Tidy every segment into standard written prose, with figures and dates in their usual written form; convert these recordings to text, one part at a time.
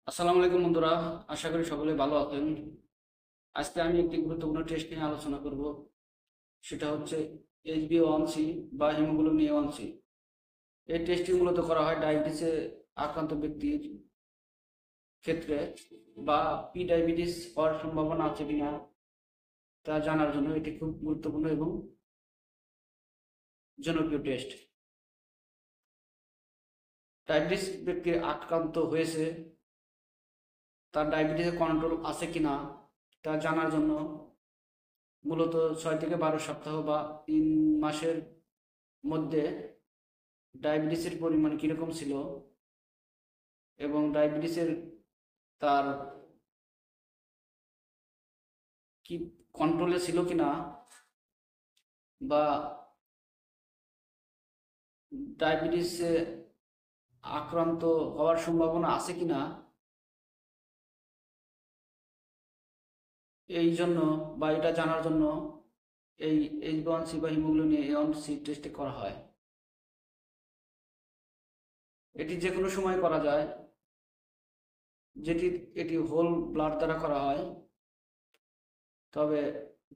আসসালামু আলাইকুম বন্ধুরা, আশা করি সকলে ভালো আছেন। আজকে আমি একটি গুরুত্বপূর্ণ টেস্ট নিয়ে আলোচনা করব। সেটা হচ্ছে HbA1c বা হিমোগ্লোবিন A1c। এই টেস্টটি মূলত করা হয় ডায়াবেটিসে আক্রান্ত ব্যক্তির ক্ষেত্রে বা ডায়াবেটিস হওয়ার সম্ভাবনা আছে কিনা তা জানার জন্য। এটি খুব গুরুত্বপূর্ণ এবং জনপ্রিয় টেস্ট। ডায়াবেটিস ব্যক্তি আক্রান্ত হয়েছে, তার ডায়াবেটিসের কন্ট্রোল আছে কিনা তা জানার জন্য মূলত 6 থেকে 12 সপ্তাহ বা 3 মাসের মধ্যে ডায়াবেটিসের পরিমাণ কীরকম ছিল এবং ডায়াবেটিসের তার কি কন্ট্রোলে ছিল কিনা বা ডায়াবেটিসে আক্রান্ত হওয়ার সম্ভাবনা আছে কিনা, এই জন্য বা এটা জানার জন্য এই HbA1c বা হিমোগ্লোবিন A1c টেস্ট করা হয়। এটি যে কোনো সময় করা যায়, এটি হোল ব্লাড দ্বারা করা হয়। তবে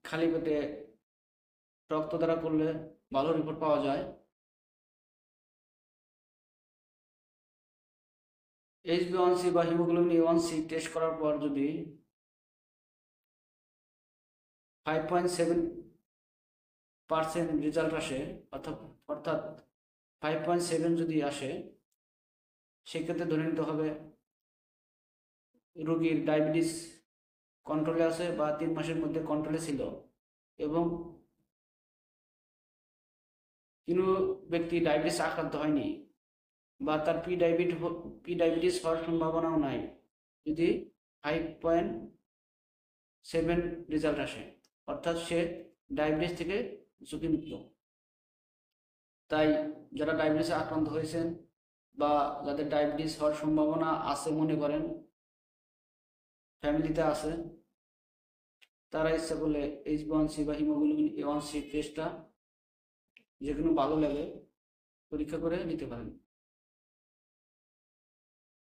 খালি পেটে রক্ত দ্বারা করলে ভালো রিপোর্ট পাওয়া যায়। HbA1c বা হিমোগ্লোবিন A1c টেস্ট করার পর যদি 5.7% রেজাল্ট আসে, অর্থাৎ 5.7 যদি আসে, সেক্ষেত্রে ধরে নিতে হবে রোগীর ডায়াবেটিস কন্ট্রোলে আছে বা 3 মাসের মধ্যে কন্ট্রোলে ছিল এবং কোনো ব্যক্তি ডায়াবেটিস আক্রান্ত হয়নি বা তার ডায়াবেটিস হওয়ার সম্ভাবনাও নাই যদি 5.7 রেজাল্ট আসে, অর্থাৎ সে ডায়াবেটিস থেকে ঝুঁকিমুক্ত। তাই যারা ডায়াবেটিসে আক্রান্ত হয়েছেন বা যাদের ডায়াবেটিস হওয়ার সম্ভাবনা আছে মনে করেন, ফ্যামিলিতে আছে, তারা ইচ্ছা করলে HbA1c বা হিমোগ্লোবিন A1c টেস্টটা যে কোনো ভালো লাগে পরীক্ষা করে নিতে পারেন।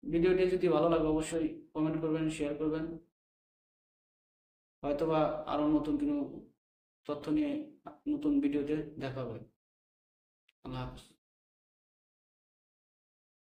ভিডিওটি যদি ভালো লাগে অবশ্যই কমেন্ট করবেন, শেয়ার করবেন। হয়তোবা আরও নতুন কোনো তথ্য নিয়ে নতুন ভিডিওতে দেখা হবে। আল্লাহ হাফেজ।